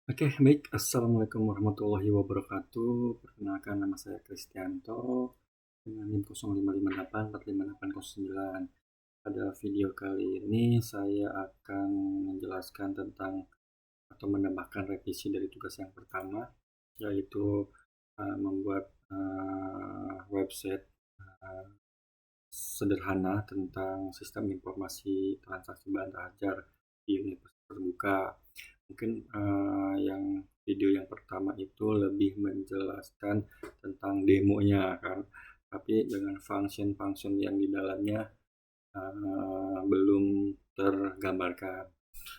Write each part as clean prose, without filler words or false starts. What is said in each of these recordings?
Oke, baik. Assalamualaikum warahmatullahi wabarakatuh. Perkenalkan, nama saya Kristianto dengan NIM 0558458809. Pada video kali ini saya akan menjelaskan tentang atau menambahkan revisi dari tugas yang pertama, yaitu membuat website sederhana tentang sistem informasi transaksi bahan ajar di Universitas Terbuka. Mungkin yang video yang pertama itu lebih menjelaskan tentang demonya kan, tapi dengan function-function yang di dalamnya belum tergambarkan.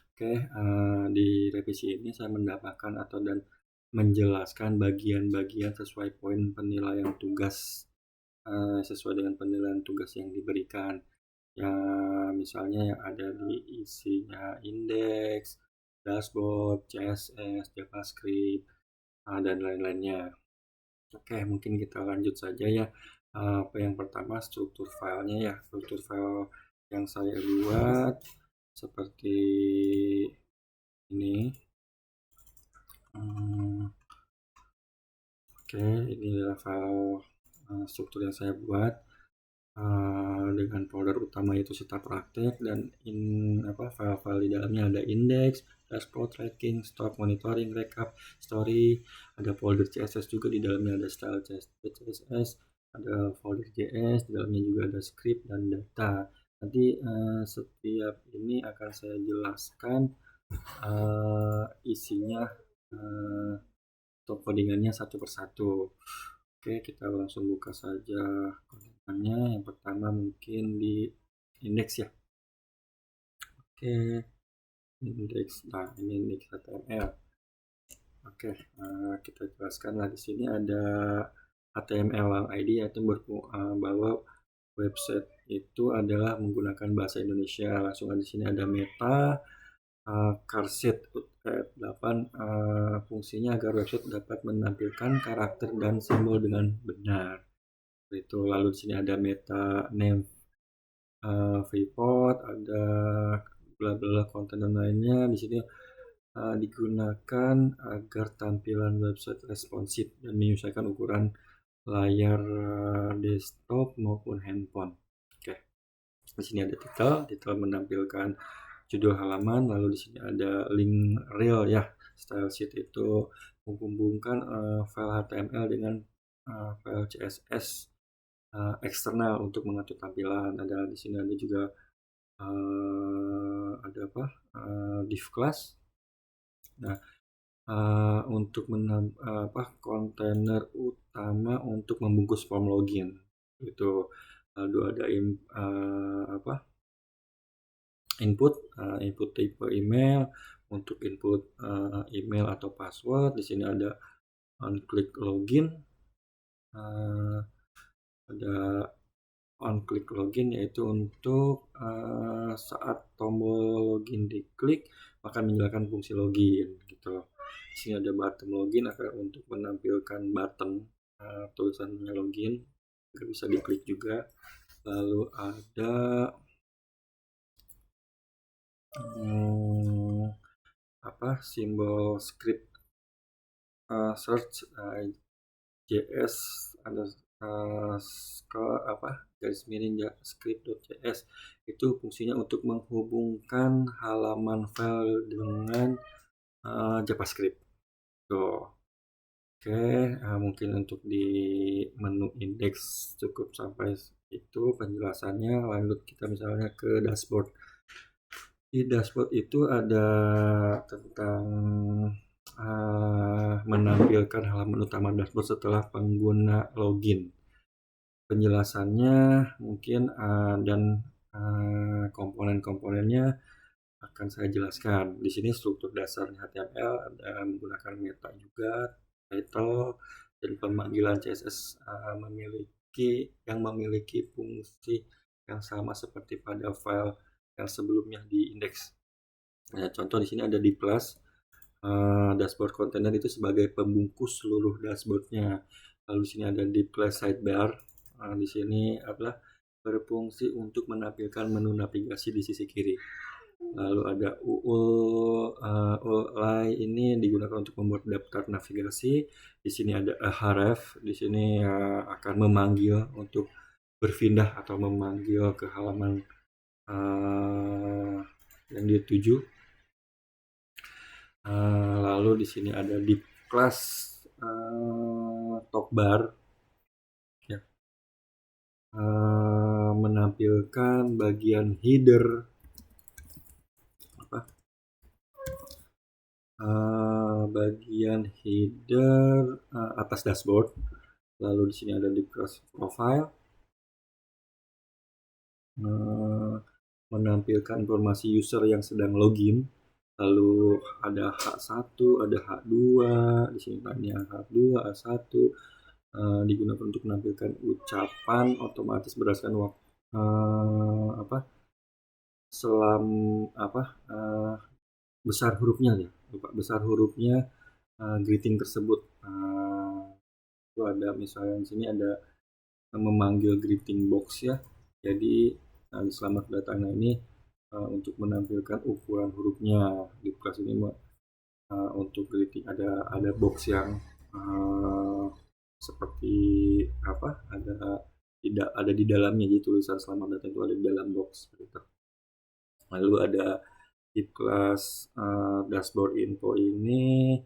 Oke, di revisi ini saya mendapatkan atau dan menjelaskan bagian-bagian sesuai poin penilaian tugas, sesuai dengan penilaian tugas yang diberikan. Ya, misalnya yang ada di isinya indeks, dashboard, CSS, JavaScript, dan lain-lainnya. Oke, mungkin kita lanjut saja ya. Apa yang pertama, struktur filenya ya. Struktur file yang saya buat seperti ini. Oke, ini adalah file struktur yang saya buat dengan folder utama itu Sita Praktek, dan file-file di dalamnya ada indeks, dashboard, tracking, stock, monitoring, recap, story, ada folder CSS juga di dalamnya, ada style CSS, ada folder JS, di dalamnya juga ada script dan data. Nanti setiap ini akan saya jelaskan isinya atau codingannya satu persatu. Oke, kita langsung buka saja codingannya. Yang pertama mungkin di indeks ya. Oke, indeks. Nah, ini indeks HTML. Oke, kita jelaskanlah di sini ada HTML ID, yaitu bahwa website itu adalah menggunakan bahasa Indonesia. Langsung di sini ada meta, Carset 8, fungsinya agar website dapat menampilkan karakter dan simbol dengan benar. Itu lalu di sini ada meta name, report, ada bla bla konten dan lainnya. Di sini digunakan agar tampilan website responsif dan menyesuaikan ukuran layar desktop maupun handphone. Oke. Di sini ada title menampilkan judul halaman, lalu di sini ada link reel ya. Style sheet itu menghubungkan file HTML dengan file CSS eksternal untuk mengatur tampilan. Ada di sini ada juga ada div class. Nah, untuk kontainer utama untuk membungkus form login itu. Lalu ada input tipe email untuk input email atau password. Di sini ada on click login, ada on click login, yaitu untuk saat tombol login diklik akan menyalakan fungsi login gitu. Di sini ada button login akan untuk menampilkan button tulisannya login, nggak bisa diklik juga. Lalu ada simbol script search JS ada garis miring script.js, itu fungsinya untuk menghubungkan halaman file dengan JavaScript. Tuh. Oke, mungkin untuk di menu indeks cukup sampai itu penjelasannya. Lanjut kita misalnya ke dashboard. Di dashboard itu ada tentang menampilkan halaman utama dashboard setelah pengguna login. Penjelasannya mungkin dan komponen-komponennya akan saya jelaskan. Di sini struktur dasarnya HTML ada menggunakan meta juga, title, dan pemanggilan CSS memiliki fungsi yang sama seperti pada file yang sebelumnya di indeks. Nah, contoh di sini ada di plus dashboard container itu sebagai pembungkus seluruh dashboardnya. Lalu di sini ada di plus sidebar. Di sini berfungsi untuk menampilkan menu navigasi di sisi kiri. Lalu ada ULI ini digunakan untuk membuat daftar navigasi. Di sini ada a href, di sini akan memanggil untuk berpindah atau memanggil ke halaman yang dituju. Lalu di sini ada div class top bar, ya, menampilkan bagian header atas dashboard. Lalu di sini ada div class profile, menampilkan informasi user yang sedang login. Lalu ada H1, ada H2, di sini tanya H2, H1, digunakan untuk menampilkan ucapan otomatis berdasarkan besar hurufnya ya, besar hurufnya greeting tersebut. Itu ada misalnya di sini ada memanggil greeting box ya. Jadi selamat datang ini untuk menampilkan ukuran hurufnya. Di kelas ini untuk greeting ada box yang seperti ada di dalamnya, jadi tulisan selamat datang itu ada di dalam box gitu. Lalu ada di kelas dashboard info ini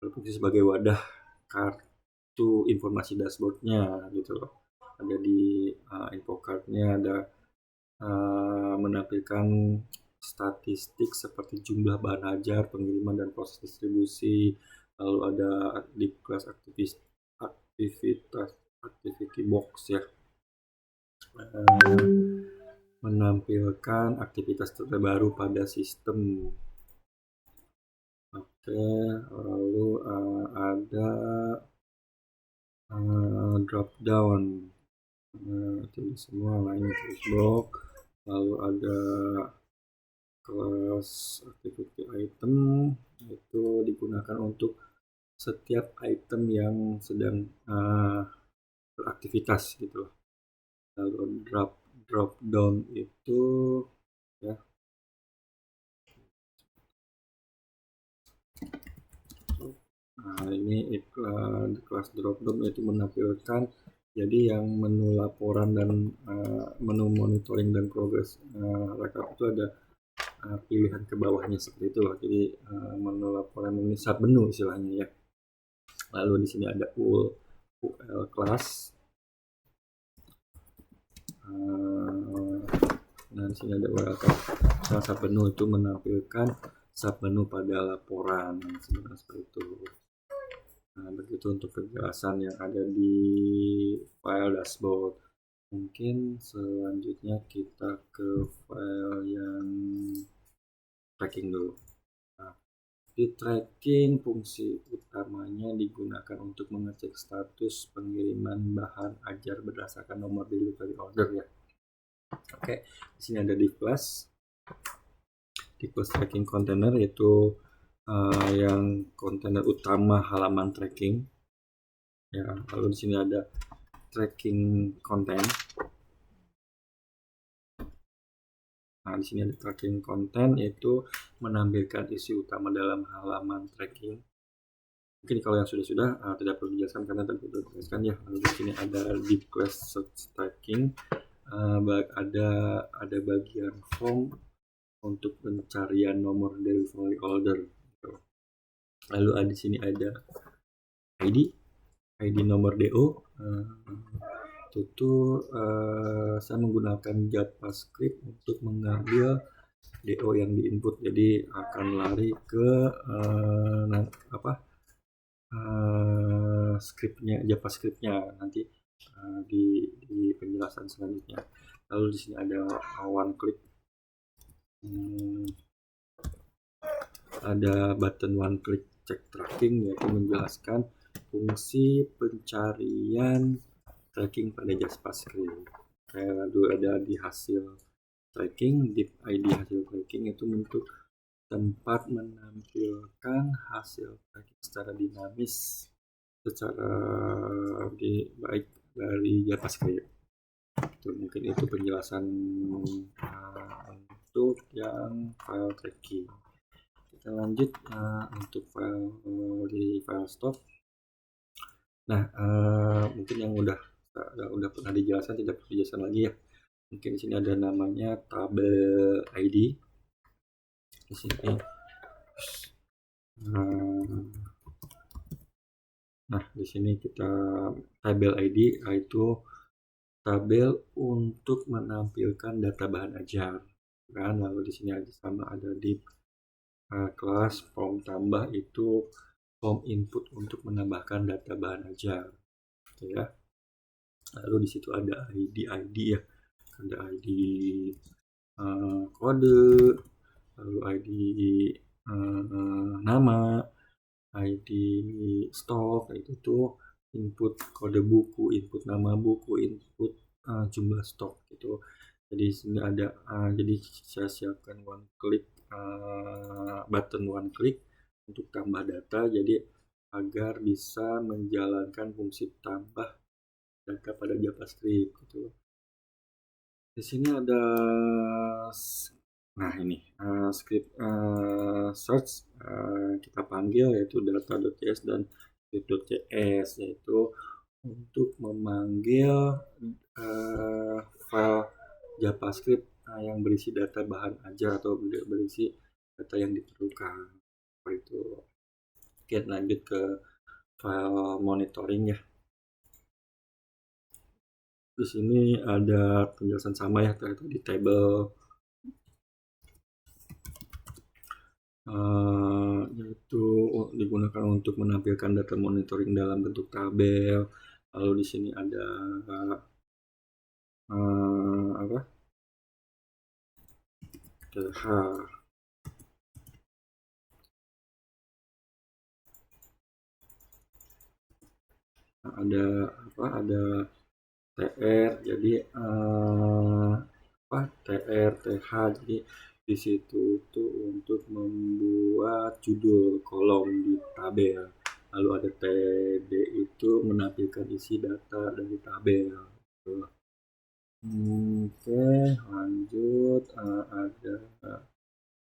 berfungsi sebagai wadah kartu informasi dashboardnya gitu loh. Ada di info cardnya ada menampilkan statistik seperti jumlah bahan ajar, pengiriman dan proses distribusi. Lalu ada di kelas activity box ya, menampilkan aktivitas terbaru pada sistem. Oke, lalu ada drop down, itu semua lainnya terus blok. Lalu ada kelas activity item, itu digunakan untuk setiap item yang sedang beraktivitas gitu loh. Lalu drop down itu ya, ini kelas drop down itu menampilkan jadi yang menu laporan dan menu monitoring dan progress rekap itu ada pilihan ke bawahnya seperti itu loh. Jadi menu laporan ini sub menu istilahnya ya. Lalu di sini ada UL class. Nah, di sini ada UL class. Nah, sub menu itu menampilkan sub menu pada laporan seperti itu. Nah, begitu untuk penjelasan yang ada di file dashboard. Mungkin selanjutnya kita ke file yang tracking dulu. Nah, di tracking fungsi utamanya digunakan untuk mengecek status pengiriman bahan ajar berdasarkan nomor delivery order ya. Oke, di sini ada div class tracking container, yaitu yang kontainer utama halaman tracking ya. Lalu di sini ada tracking content. Nah, di sini ada tracking content, yaitu menampilkan isi utama dalam halaman tracking. Mungkin kalau yang sudah tidak perlu dijelaskan karena tadi sudah dijelaskan ya. Lalu di sini ada div class search tracking, ada bagian form untuk pencarian nomor delivery order. Lalu di sini ada ID nomor DO. Itu saya menggunakan JavaScript untuk mengambil DO yang diinput, jadi akan lari ke JavaScriptnya nanti di penjelasan selanjutnya. Lalu di sini ada one click, ada button one click check tracking, yaitu menjelaskan fungsi pencarian tracking pada JavaScript. Lalu ada di hasil tracking, div ID hasil tracking itu untuk tempat menampilkan hasil tracking secara dinamis, secara baik dari JavaScript. Mungkin itu penjelasan untuk yang file tracking. kita lanjut untuk file di file stock. Nah, mungkin yang udah pernah dijelaskan tidak perlu dijelaskan lagi ya. Mungkin di sini ada namanya tabel ID di sini. Nah, di sini kita tabel ID yaitu tabel untuk menampilkan data bahan ajar kan. Lalu di sini ada sama ada di kelas form tambah itu form input untuk menambahkan data bahan ajar gitu ya. Lalu di situ ada ID ya, ada ID kode, lalu ID nama, ID stok, itu tuh input kode buku, input nama buku, input jumlah stok gitu. Jadi sini ada jadi saya siapkan one click button one click untuk tambah data, jadi agar bisa menjalankan fungsi tambah data pada JavaScript gitu. Di sini ada ini script search kita panggil yaitu data.cs dan script.cs, yaitu untuk memanggil file JavaScript yang berisi data bahan ajar atau berisi data yang diperlukan. Seperti itu. Oke, lanjut ke file monitoring ya. Di sini ada penjelasan sama ya, yaitu di table yaitu digunakan untuk menampilkan data monitoring dalam bentuk tabel. Lalu di sini ada TH, ada TR, jadi TR, TH, jadi di situ tuh untuk membuat judul kolom di tabel. Lalu ada TD itu menampilkan isi data dari tabel. Oke, lanjut. Ada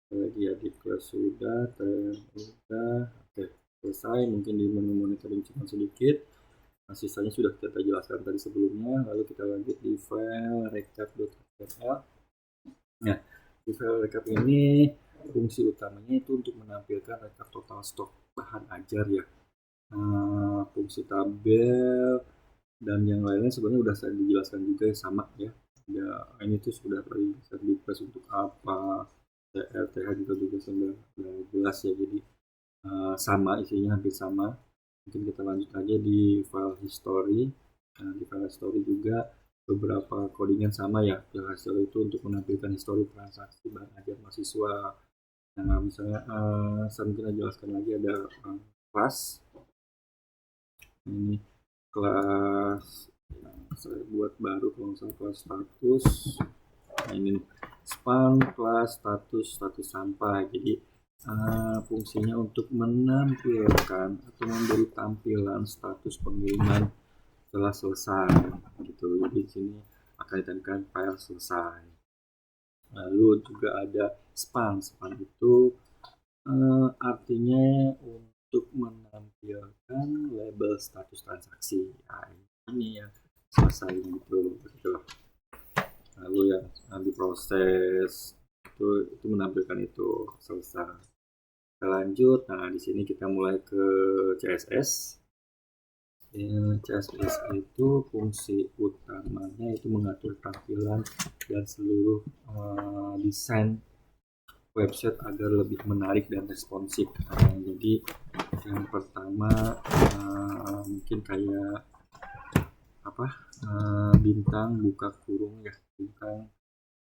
lagi ya di kelas sudah, Oke, selesai. Mungkin di menu monitoring cuma sedikit. Sisanya sudah kita jelaskan tadi sebelumnya. Lalu kita lanjut di file recap.html. Nah, di file recap ini fungsi utamanya itu untuk menampilkan rekap total stok bahan ajar ya. Fungsi tabel dan yang lainnya sebenarnya sudah saya dijelaskan juga ya, sama ya. Ini tuh sudah bisa di-press untuk apa, TH juga 19 ya, jadi sama isinya, hampir sama. Mungkin kita lanjut aja di file history. Nah, di file history juga beberapa codingan sama ya. File history itu untuk menampilkan histori transaksi bahan ajar mahasiswa. Nah, misalnya saya mungkin jelaskan lagi, ada kelas. Ini kelas yang saya buat baru, kalau misalnya kelas status. Nah, ini span kelas status sampah. Jadi fungsinya untuk menampilkan atau memberi tampilan status pengiriman telah selesai gitu. Jadi di sini akan ditandai file selesai. Lalu juga ada span itu artinya untuk menampilkan label status transaksi. Nah, ini yang selesai gitu. Lalu yang diproses itu menampilkan itu selesai. Kita lanjut. Nah, di sini kita mulai ke CSS. CSS itu fungsi utamanya itu mengatur tampilan dan seluruh desain website agar lebih menarik dan responsif. Jadi yang pertama mungkin kayak bintang buka kurung ya, bintang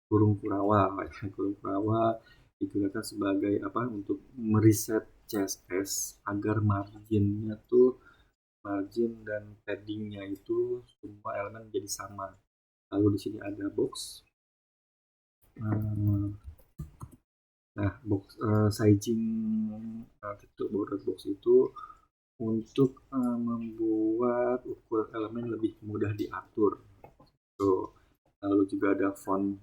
kurung Kurawa ya. Kurung Kurawa digunakan sebagai untuk mereset CSS agar margin dan paddingnya itu semua elemen jadi sama. Lalu di sini ada box. Nah, box sizing border box itu untuk membuat ukuran elemen lebih mudah diatur. Lalu juga ada font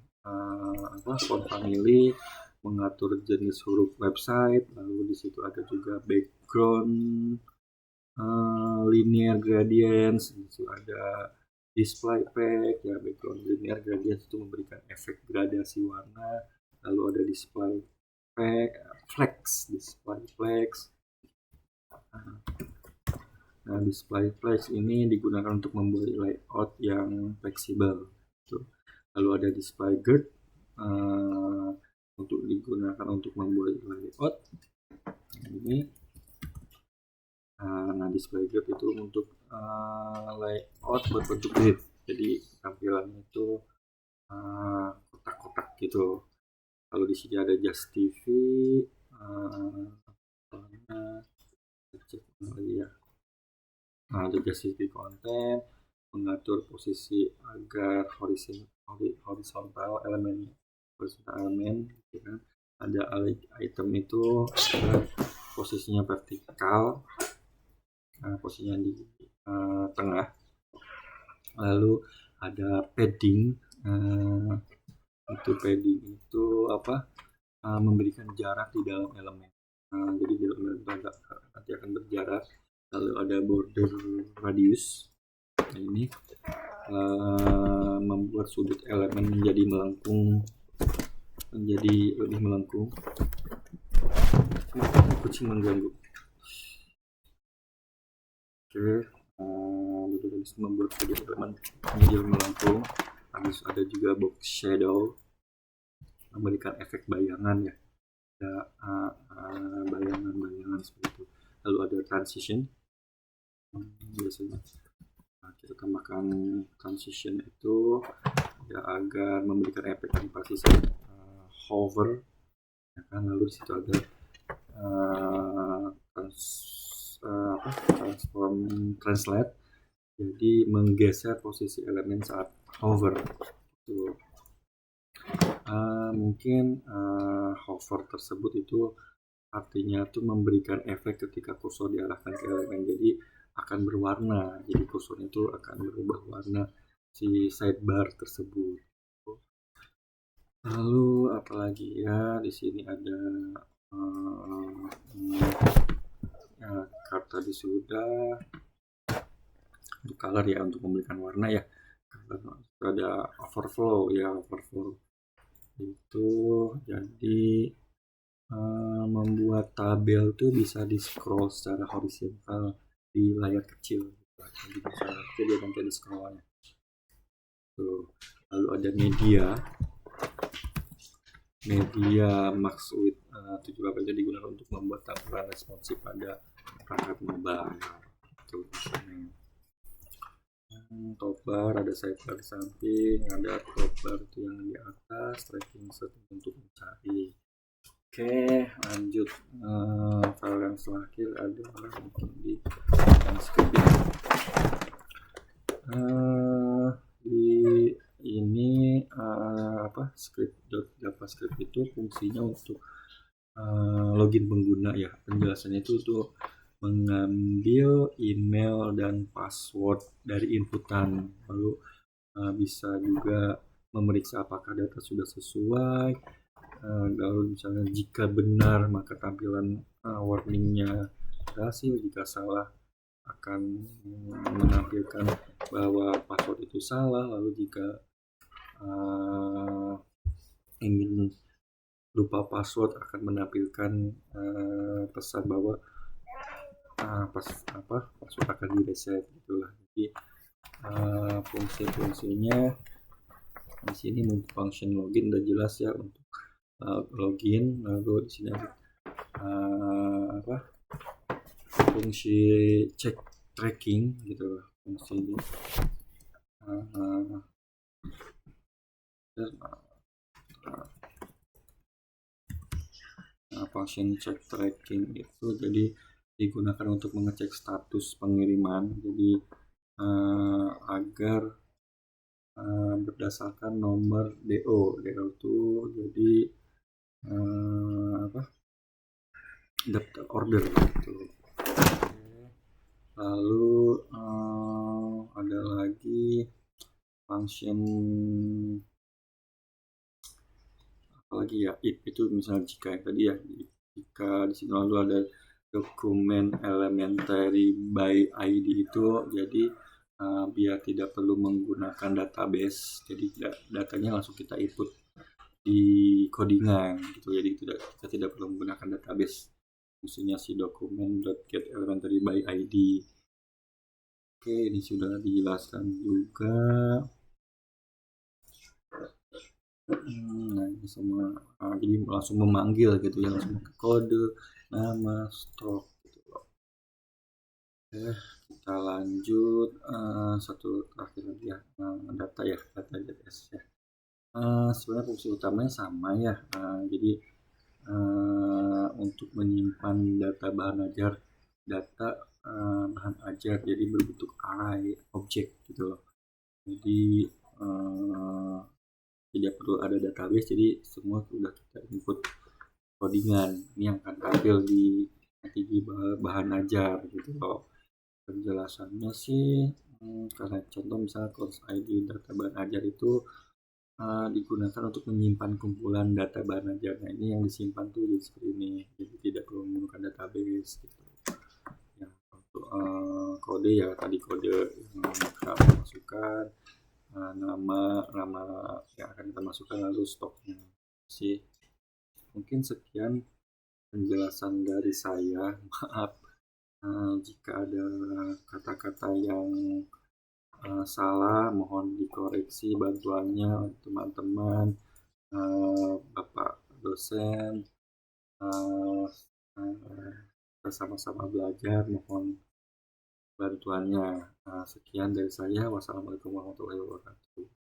family, mengatur jenis huruf website, lalu di situ ada juga background, linear gradients, di situ ada display pack, ya background linear gradients itu memberikan efek gradasi warna, lalu ada display pack, display flex. Nah, display flex ini digunakan untuk membuat layout yang fleksibel. Lalu ada display grid untuk digunakan untuk membuat layout ini. Nah, display grid itu untuk layout berbentuk grid. Jadi tampilannya itu kotak-kotak gitu. Lalu di sini ada Just TV, cek lagi ya. Nah, ada Just TV content, mengatur posisi agar horizontal elemen, gitu kan. Ada item itu posisinya vertikal, posisinya di tengah. Lalu ada padding, padding itu apa? Memberikan jarak di dalam elemen. Jadi di dalam elemen nanti akan berjarak. Lalu ada border radius. Nah, ini membuat sudut elemen menjadi lebih melengkung. Kucing mengganggu. Oke, membuat sudut elemen menjadi melengkung. Habis ada juga box shadow, memberikan efek bayangan ya. Ada bayangan seperti itu. Lalu ada transition, biasanya kita tambahkan transition itu ya agar memberikan efek animasi hover, ya kan. Lalu di situ ada transform translate, jadi menggeser posisi elemen saat hover. Mungkin hover tersebut itu artinya tuh memberikan efek ketika kursor diarahkan ke elemen, jadi akan berwarna, jadi kursornya itu akan berubah warna si sidebar tersebut. Lalu apalagi ya, di sini ada kart tadi sudah, untuk color ya, untuk memberikan warna ya. Ada overflow ya, overflow itu jadi membuat tabel tuh bisa di scroll secara horizontal di layar kecil. Jadi dia nanti ada scrollnya. Tuh. Lalu ada media max width 7 itu digunakan untuk membuat tampilan responsif pada perangkat mobile. Tuh, top bar, ada sidebar di samping, ada top bar itu yang di atas, tracking setting untuk mencari. Oke, lanjut. File yang terakhir adalah mungkin di transcript ya. Di ini script.javascript itu fungsinya untuk login pengguna ya. Penjelasannya itu untuk mengambil email dan password dari inputan, lalu bisa juga memeriksa apakah data sudah sesuai. Lalu misalnya jika benar maka tampilan warningnya berhasil, jika salah akan menampilkan bahwa password itu salah. Lalu jika ingin lupa password akan menampilkan pesan bahwa password akan di reset gitulah. Jadi fungsi-fungsinya di sini function login udah jelas ya, untuk login. Lalu di sini ada fungsi check tracking gitu, fungsi ini function check tracking itu jadi digunakan untuk mengecek status pengiriman, jadi agar berdasarkan nomor DO itu jadi daftar order gitu. Lalu ada lagi function lagi ya, if itu misalnya jika yang tadi ya, jika di sini lalu ada dokumen elementary by ID itu, jadi biar tidak perlu menggunakan database, jadi datanya langsung kita input di codingan gitu, jadi kita tidak perlu menggunakan database, fungsinya si dokumen.get elementary by ID. Oke, ini sudah dijelaskan juga. Nah, ini semua jadi langsung memanggil gitu ya, langsung ke kode, nama, stroke gitu loh. Oke, kita lanjut satu terakhir lagi ya, data ya, data JS ya. Sebenarnya fungsi utamanya sama ya, jadi untuk menyimpan data bahan ajar, data bahan ajar jadi berbentuk array objek gitu loh. Jadi tidak perlu ada database, jadi semua sudah kita input codingan, ini yang akan tampil di nanti di bahan ajar gitu loh. Penjelasannya sih karena contoh misalnya course ID data bahan ajar itu digunakan untuk menyimpan kumpulan data bahan ajar. Nah, ini yang disimpan tuh jadi seperti ini, jadi tidak perlu menggunakan database gitu ya. Untuk kode ya tadi kode yang kita masukkan, nama yang akan kita masukkan, lalu stoknya sih. Mungkin sekian penjelasan dari saya. Maaf jika ada kata-kata yang salah, mohon dikoreksi bantuannya teman-teman, Bapak dosen, kita sama-sama belajar, mohon bantuannya. Sekian dari saya. Wassalamualaikum warahmatullahi wabarakatuh.